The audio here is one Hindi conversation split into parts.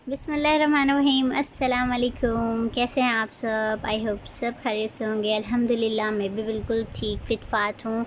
बिस्मिल्लाहिर्रहमानिर्रहीम। अस्सलाम वालेकुम। कैसे हैं आप सब? आई होप सब खैरियत से होंगे। अल्हम्दुलिल्लाह मैं भी बिल्कुल ठीक फिट फाट हूँ।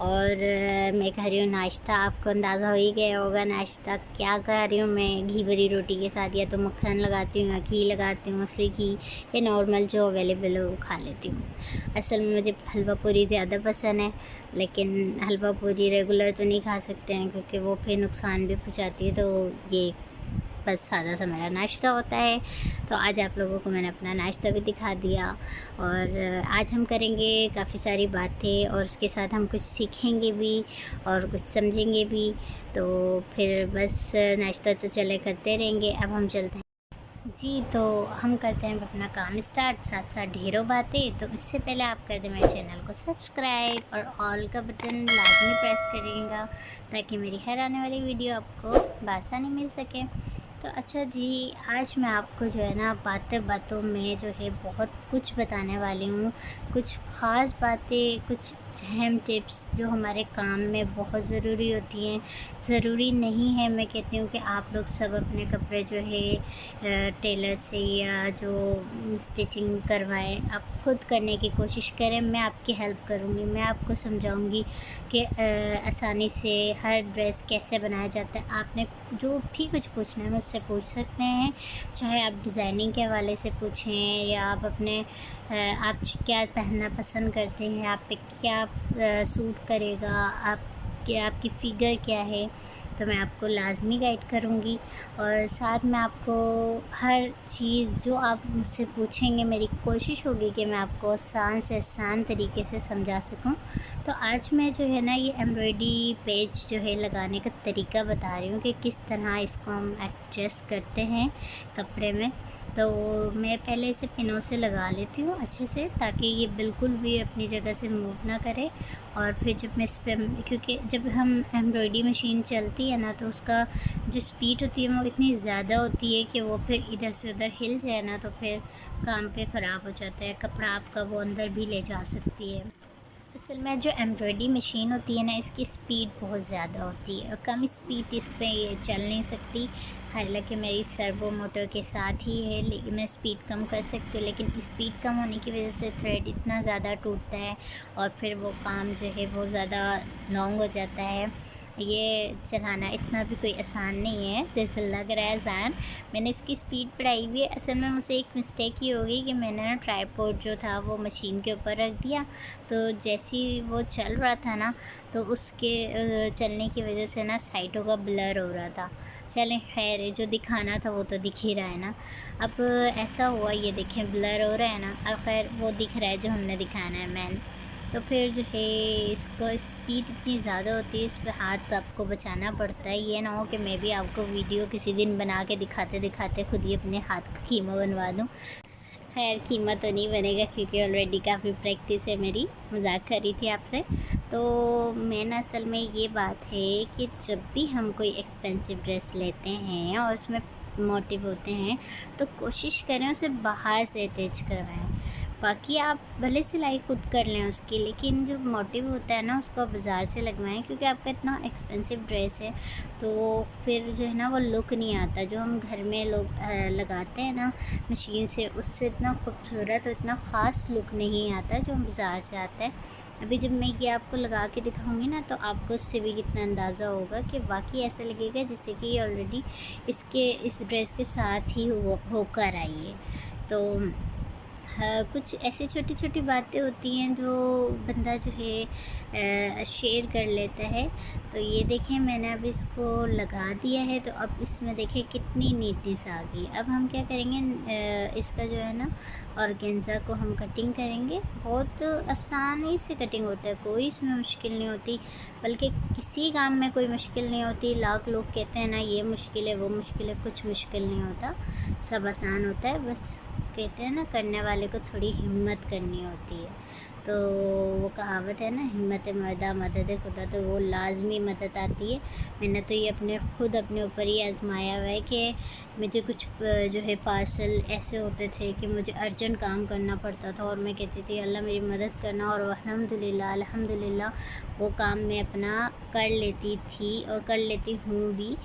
और मैं कर रही हूँ नाश्ता। आपको अंदाज़ा हो ही गया होगा नाश्ता क्या कर रही हूँ मैं। घी भरी रोटी के साथ या तो मक्खन लगाती हूँ या घी लगाती हूँ, असली घी या नॉर्मल जो अवेलेबल हो वो खा लेती हूँ। असल में मुझे हलवा पूरी ज़्यादा पसंद है, लेकिन हलवा पूरी रेगुलर तो नहीं खा सकते हैं क्योंकि वो फिर नुकसान भी पहुँचाती है। तो ये बस सादा सा मेरा नाश्ता होता है। तो आज आप लोगों को मैंने अपना नाश्ता भी दिखा दिया। और आज हम करेंगे काफ़ी सारी बातें और उसके साथ हम कुछ सीखेंगे भी और कुछ समझेंगे भी। तो फिर बस नाश्ता तो चले करते रहेंगे। अब हम चलते हैं जी, तो हम करते हैं अपना काम स्टार्ट, साथ साथ ढेरों बातें। तो इससे पहले आप कर दें मेरे चैनल को सब्सक्राइब और ऑल का बटन लाजमी प्रेस करिएगा ताकि मेरी हर आने वाली वीडियो आपको बआसानी मिल सके। तो अच्छा जी, आज मैं आपको जो है ना बातें बातों में जो है बहुत कुछ बताने वाली हूँ। कुछ ख़ास बातें, कुछ अहम टिप्स जो हमारे काम में बहुत ज़रूरी होती हैं। ज़रूरी नहीं है मैं कहती हूँ कि आप लोग सब अपने कपड़े जो है टेलर से या जो स्टिचिंग करवाएं, आप ख़ुद करने की कोशिश करें। मैं आपकी हेल्प करूँगी, मैं आपको समझाऊँगी कि आसानी से हर ड्रेस कैसे बनाया जाता है। आपने जो भी कुछ पूछना है मुझसे पूछ सकते हैं, चाहे आप डिज़ाइनिंग के हवाले से पूछें या आप अपने आप क्या पहनना पसंद करते हैं, आप पे क्या सूट करेगा, आप क्या आपकी फ़िगर क्या है, तो मैं आपको लाज़मी गाइड करूँगी। और साथ में आपको हर चीज़ जो आप मुझसे पूछेंगे मेरी कोशिश होगी कि मैं आपको आसान से आसान तरीके से समझा सकूं। तो आज मैं जो है ना ये एम्ब्रॉयडरी पेज जो है लगाने का तरीका बता रही हूँ कि किस तरह इसको हम एडजस्ट करते हैं कपड़े में। तो मैं पहले इसे पिनों से लगा लेती हूँ अच्छे से, ताकि ये बिल्कुल भी अपनी जगह से मूव ना करे। और फिर जब मैं इस पर, क्योंकि जब हम एम्ब्रॉयडरी मशीन चलती है ना तो उसका जो स्पीड होती है वो इतनी ज़्यादा होती है कि वो फिर इधर से उधर हिल जाए ना तो फिर काम पे ख़राब हो जाता है, कपड़ा आपका वो अंदर भी ले जा सकती है। असल में जो एम्ब्रॉयडरी मशीन होती है ना इसकी स्पीड बहुत ज़्यादा होती है और कम स्पीड इस पर ये चल नहीं सकती। हालांकि मेरी सर्वो मोटर के साथ ही है, लेकिन मैं स्पीड कम कर सकती हूँ, लेकिन स्पीड कम होने की वजह से थ्रेड इतना ज़्यादा टूटता है और फिर वो काम जो है बहुत ज़्यादा लॉन्ग हो जाता है। ये चलाना इतना भी कोई आसान नहीं है जैसे लग रहा है आसान। मैंने इसकी स्पीड बढ़ाई हुई है। असल में मुझसे एक मिस्टेक ही हो गई कि मैंने ना ट्राइपॉड जो था वो मशीन के ऊपर रख दिया, तो जैसे ही वो चल रहा था ना तो उसके चलने की वजह से ना साइडों का ब्लर हो रहा था। चलें खैर, जो दिखाना था वो तो दिख ही रहा है ना। अब ऐसा हुआ, ये देखें ब्लर हो रहा है ना, अब खैर वो दिख रहा है जो हमने दिखाना है मैन। तो फिर जो है इसको स्पीड इतनी ज़्यादा होती है, इस पर हाथ आपको बचाना पड़ता है। ये ना हो कि मैं भी आपको वीडियो किसी दिन बना के दिखाते दिखाते खुद ही अपने हाथ का कीमा बनवा दूँ। खैर कीमा तो नहीं बनेगा क्योंकि ऑलरेडी काफ़ी प्रैक्टिस है मेरी, मजाक कर रही थी आपसे। तो मेन असल में ये बात है कि जब भी हम कोई एक्सपेंसिव ड्रेस लेते हैं और उसमें मोटिव होते हैं तो कोशिश करें उसे बाहर से अटैच करवाएं। बाकी आप भले सिलाई खुद कर लें उसकी, लेकिन जो मोटिव होता है ना उसको आप बाज़ार से लगवाएं, क्योंकि आपका इतना एक्सपेंसिव ड्रेस है तो फिर जो है ना वो लुक नहीं आता जो हम घर में लोग लगाते हैं ना मशीन से, उससे इतना खूबसूरत और इतना ख़ास लुक नहीं आता जो बाज़ार से आता है। अभी जब मैं ये आपको लगा के दिखाऊंगी ना तो आपको उससे भी कितना अंदाज़ा होगा कि बाकी ऐसा लगेगा जैसे कि ये ऑलरेडी इसके इस ड्रेस के साथ ही होकर आई है। तो हाँ, कुछ ऐसी छोटी छोटी बातें होती हैं जो बंदा जो है शेयर कर लेता है। तो ये देखें मैंने अब इसको लगा दिया है, तो अब इसमें देखें कितनी नीटनेस आ गई। अब हम क्या करेंगे, इसका जो है ना ऑर्गेन्जा को हम कटिंग करेंगे। बहुत आसानी से कटिंग होता है, कोई इसमें मुश्किल नहीं होती, बल्कि किसी काम में कोई मुश्किल नहीं होती। लाख लोग कहते हैं ना ये मुश्किल है वो मुश्किल है, कुछ मुश्किल नहीं होता, सब आसान होता है। बस कहते हैं ना करने वाले को थोड़ी हिम्मत करनी होती है। तो वो कहावत है ना, हिम्मत मर्दा मदद खुदा, तो वो लाजमी मदद आती है। मैंने तो ये खुद अपने ऊपर ही आजमाया हुआ है कि मुझे कुछ जो है पार्सल ऐसे होते थे कि मुझे अर्जेंट काम करना पड़ता था और मैं कहती थी अल्लाह मेरी मदद करना, और अल्हम्दुलिल्लाह अल्हम्दुलिल्लाह वो काम मैं अपना कर लेती थी और कर लेती हूँ भी।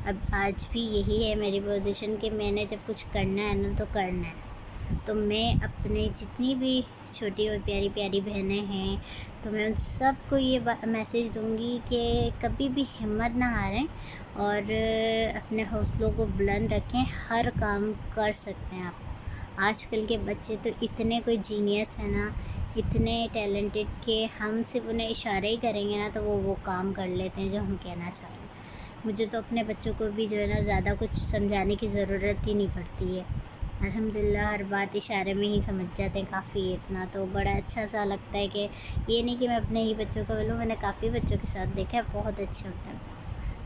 अब आज भी यही है मेरी पोजीशन कि मैंने जब कुछ करना है ना तो करना है। तो मैं अपने जितनी भी छोटी और प्यारी प्यारी बहनें हैं, तो मैं उन सबको ये मैसेज दूँगी कि कभी भी हिम्मत ना हारें और अपने हौसलों को बुलंद रखें। हर काम कर सकते हैं आप। आजकल के बच्चे तो इतने कोई जीनियस है ना, इतने टैलेंटेड कि हम सिर्फ उन्हें इशारे ही करेंगे ना तो वो काम कर लेते हैं जो हम कहना चाह रहे हैं। मुझे तो अपने बच्चों को भी जो है ना ज़्यादा कुछ समझाने की ज़रूरत ही नहीं पड़ती है। अल्हम्दुलिल्लाह हर बात इशारे में ही समझ जाते हैं काफ़ी। इतना तो बड़ा अच्छा सा लगता है कि ये नहीं कि मैं अपने ही बच्चों को बोलूँ, मैंने काफ़ी बच्चों के साथ देखा है, बहुत अच्छा होता है।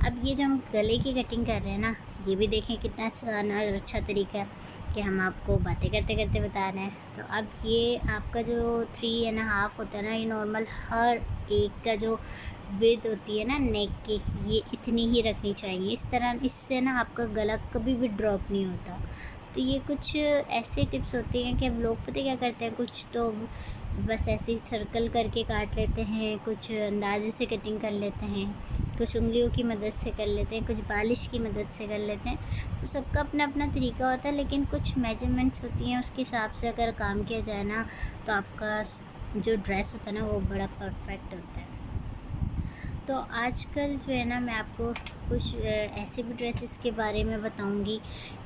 अब ये जो हम गले की कटिंग कर रहे हैं ना, ये भी देखें कितना आसान और अच्छा तरीका है कि हम आपको बातें करते करते बता रहे हैं। तो अब ये आपका जो 3.5 होता है ना, ये नॉर्मल हर एक का जो विड्थ होती है ना नेक की, ये इतनी ही रखनी चाहिए। इस तरह इससे ना आपका गला कभी भी ड्रॉप नहीं होता। तो ये कुछ ऐसे टिप्स होती हैं कि अब लोग पता क्या करते हैं, कुछ तो बस ऐसे ही सर्कल करके काट लेते हैं, कुछ अंदाजे से कटिंग कर लेते हैं, कुछ उंगलियों की मदद से कर लेते हैं, कुछ बालिश की मदद से कर लेते हैं। तो सबका अपना अपना तरीका होता है, लेकिन कुछ मेजरमेंट्स होती हैं, उसके हिसाब से अगर काम किया जाए ना तो आपका जो ड्रेस होता है ना वो बड़ा परफेक्ट होता है। तो आजकल जो है ना मैं आपको कुछ ऐसे भी ड्रेसेस के बारे में बताऊंगी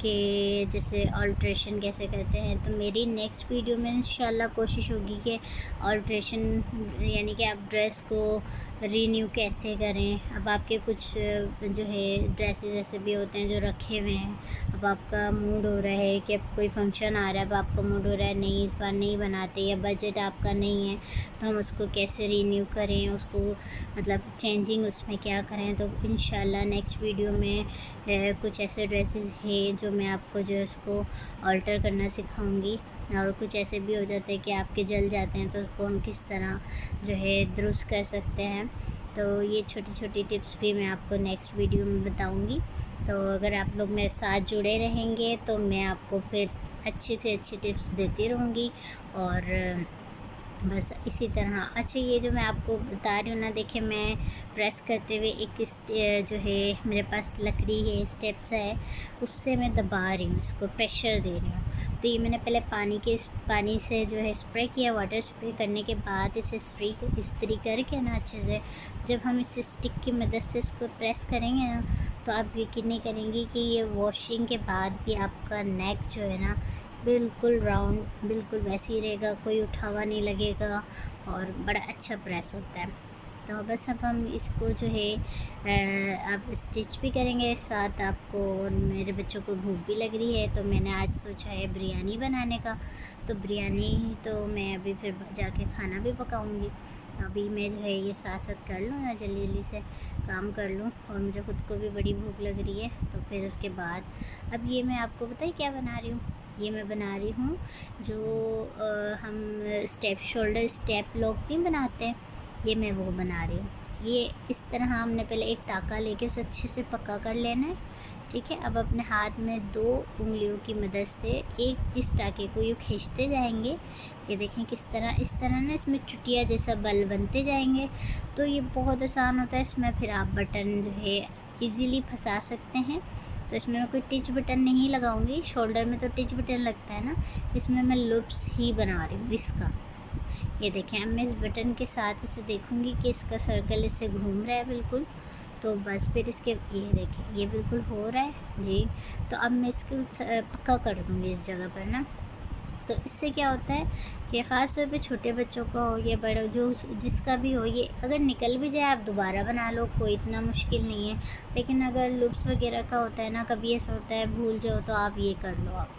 कि जैसे अल्ट्रेशन कैसे करते हैं। तो मेरी नेक्स्ट वीडियो में इंशाल्लाह कोशिश होगी कि अल्ट्रेशन यानी कि आप ड्रेस को रीन्यू कैसे करें। अब आपके कुछ जो है ड्रेसेस ऐसे भी होते हैं जो रखे हुए हैं, अब आपका मूड हो रहा है कि अब कोई फंक्शन आ रहा है, अब आपका मूड हो रहा है नहीं इस बार नहीं बनाते, या बजट आपका नहीं है, तो हम उसको कैसे रीन्यू करें, उसको मतलब चेंजिंग उसमें क्या करें। तो इंशाल्लाह नेक्स्ट वीडियो में कुछ ऐसे ड्रेसेस हैं जो मैं आपको जो है उसको अल्टर करना सिखाऊंगी। और कुछ ऐसे भी हो जाते हैं कि आपके जल जाते हैं, तो उसको हम किस तरह जो है दुरुस्त कर सकते हैं। तो ये छोटी छोटी टिप्स भी मैं आपको नेक्स्ट वीडियो में बताऊंगी। तो अगर आप लोग मेरे साथ जुड़े रहेंगे तो मैं आपको फिर अच्छी से अच्छी टिप्स देती रहूँगी। और बस इसी तरह अच्छा, ये जो मैं आपको बता रही हूँ ना, देखिए मैं प्रेस करते हुए एक जो है मेरे पास लकड़ी है, स्टेप्स है, उससे मैं दबा रही हूँ, इसको प्रेशर दे रही हूँ। तो ये मैंने पहले पानी से जो है स्प्रे किया, वाटर स्प्रे करने के बाद इसे इस्त्री करके ना अच्छे से जब हम इस स्टिक की मदद से इसको प्रेस करेंगे ना, तो आप यकीन नहीं करेंगी कि ये वॉशिंग के बाद भी आपका नेक जो है ना बिल्कुल राउंड बिल्कुल वैसे ही रहेगा, कोई उठावा नहीं लगेगा और बड़ा अच्छा प्रेस होता है। तो बस अब हम इसको जो है अब स्टिच भी करेंगे साथ आपको। मेरे बच्चों को भूख भी लग रही है, तो मैंने आज सोचा है बिरयानी बनाने का। तो बिरयानी तो मैं अभी फिर जाके खाना भी पकाऊंगी। अभी मैं जो है ये साथ साथ कर लूँ ना, जल्दी जल्दी से काम कर लूँ, और मुझे खुद को भी बड़ी भूख लग रही है। तो फिर उसके बाद अब ये मैं आपको बताइए क्या बना रही हूँ। ये मैं बना रही हूँ जो हम शोल्डर स्टेप लॉक नहीं बनाते हैं, ये मैं वो बना रही हूँ। ये इस तरह हमने पहले एक टाका लेके उसे अच्छे से पक्का कर लेना है, ठीक है। अब अपने हाथ में 2 उंगलियों की मदद से एक इस टाके को यूँ खींचते जाएंगे। ये देखें किस तरह, इस तरह ना इसमें चुटिया जैसा बल बनते जाएंगे। तो ये बहुत आसान होता है, इसमें फिर आप बटन जो है इजीली फंसा सकते हैं। तो इसमें मैं कोई टिच बटन नहीं लगाऊंगी, शोल्डर में तो टिच बटन लगता है ना, इसमें मैं लूप्स ही बना रही हूँ इसका। ये देखें, अब मैं इस बटन के साथ इसे देखूंगी कि इसका सर्कल इससे घूम रहा है बिल्कुल। तो बस फिर इसके ये देखें ये बिल्कुल हो रहा है जी। तो अब मैं इसको पक्का कर दूँगी इस जगह पर ना। तो इससे क्या होता है कि ख़ास तौर पे छोटे बच्चों का हो या बड़ा जो जिसका भी हो, ये अगर निकल भी जाए आप दोबारा बना लो, कोई इतना मुश्किल नहीं है। लेकिन अगर लूप्स वगैरह का होता है ना, कभी ऐसा होता है भूल जाओ, तो आप ये कर लो आप।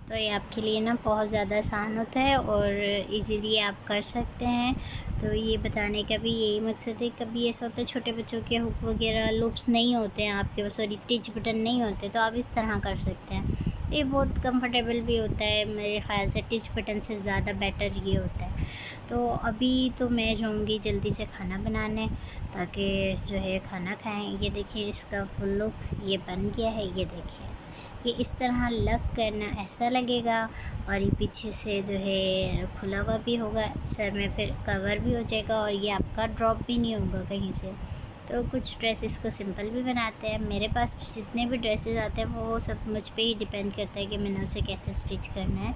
तो ये आपके लिए ना बहुत ज़्यादा आसान होता है और इजीली आप कर सकते हैं। तो ये बताने का भी यही मकसद है। कभी ऐसा होता है छोटे बच्चों के हुक वगैरह लूप्स नहीं होते हैं आपके, सॉरी टिच बटन नहीं होते, तो आप इस तरह कर सकते हैं। ये बहुत कंफर्टेबल भी होता है, मेरे ख़्याल से टिच बटन से ज़्यादा बेटर ये होता है। तो अभी तो मैं जाऊँगी जल्दी से खाना बनाने, ताकि जो है खाना खाएँ। ये देखिए इसका फुल लुक ये बन गया है, ये देखिए ये इस तरह लग करना ऐसा लगेगा। और ये पीछे से जो है खुला हुआ भी होगा, सर में फिर कवर भी हो जाएगा और ये आपका ड्रॉप भी नहीं होगा कहीं से। तो कुछ ड्रेसेस को सिंपल भी बनाते हैं। मेरे पास जितने भी ड्रेसेस आते हैं वो सब मुझ पे ही डिपेंड करता है कि मैंने उसे कैसे स्टिच करना है।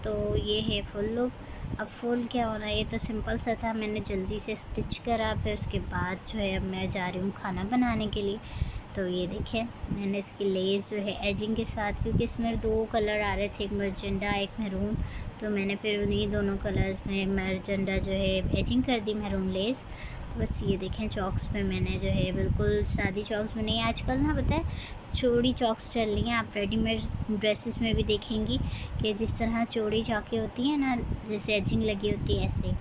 तो ये है फुल लुक। अब फुल क्या हो रहा है, ये तो सिंपल सा था, मैंने जल्दी से स्टिच करा, फिर उसके बाद जो है अब मैं जा रही हूँ खाना बनाने के लिए। तो ये देखें, मैंने इसकी लेस जो है एजिंग के साथ, क्योंकि इसमें 2 कलर आ रहे थे, एक मजेंडा एक मैरून, तो मैंने फिर उन्हीं दोनों कलर्स में मजेंडा जो है एजिंग कर दी मैरून लेस। बस ये देखें, चॉक्स में मैंने जो है बिल्कुल सादी चॉक्स में नहीं, आजकल ना पता है चौड़ी चॉक्स चल रही हैं, आप रेडीमेड ड्रेसेस में भी देखेंगी कि जिस तरह चौड़ी चौकी होती है ना, जैसे एजिंग लगी होती है ऐसे।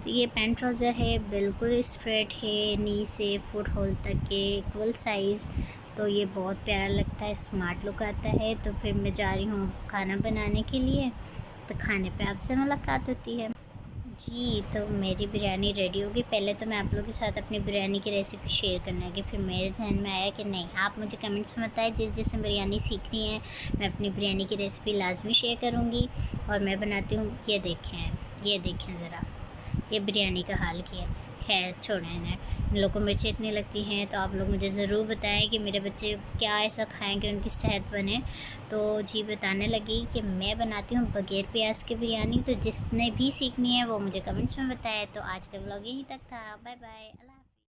तो ये पैंट ट्राउज़र है, बिल्कुल स्ट्रेट है, नी से फुट होल तक के इक्वल साइज़। तो ये बहुत प्यारा लगता है, स्मार्ट लुक आता है। तो फिर मैं जा रही हूँ खाना बनाने के लिए, तो खाने पे आपसे मुलाकात होती है। जी, तो मेरी बिरयानी रेडी होगी। पहले तो मैं आप लोगों के साथ अपनी बिरयानी की रेसिपी शेयर करने लगी, फिर मेरे ज़हन में आया कि नहीं, आप मुझे कमेंट्स में बताएं जिससे बिरयानी सीखनी है, मैं अपनी बिरयानी की रेसिपी लाजमी शेयर करूँगी। और मैं बनाती हूँ, ये देखें ज़रा, ये बिरयानी का हाल किया है। खैर छोड़ें इन्हें, इन लोगों को मिर्चें इतनी लगती हैं, तो आप लोग मुझे ज़रूर बताएं कि मेरे बच्चे क्या ऐसा खाएं कि उनकी सेहत बने। तो जी बताने लगी कि मैं बनाती हूँ बगैर प्याज की बिरयानी, तो जिसने भी सीखनी है वो मुझे कमेंट्स में बताए। तो आज का व्लॉग यहीं तक था। Bye bye.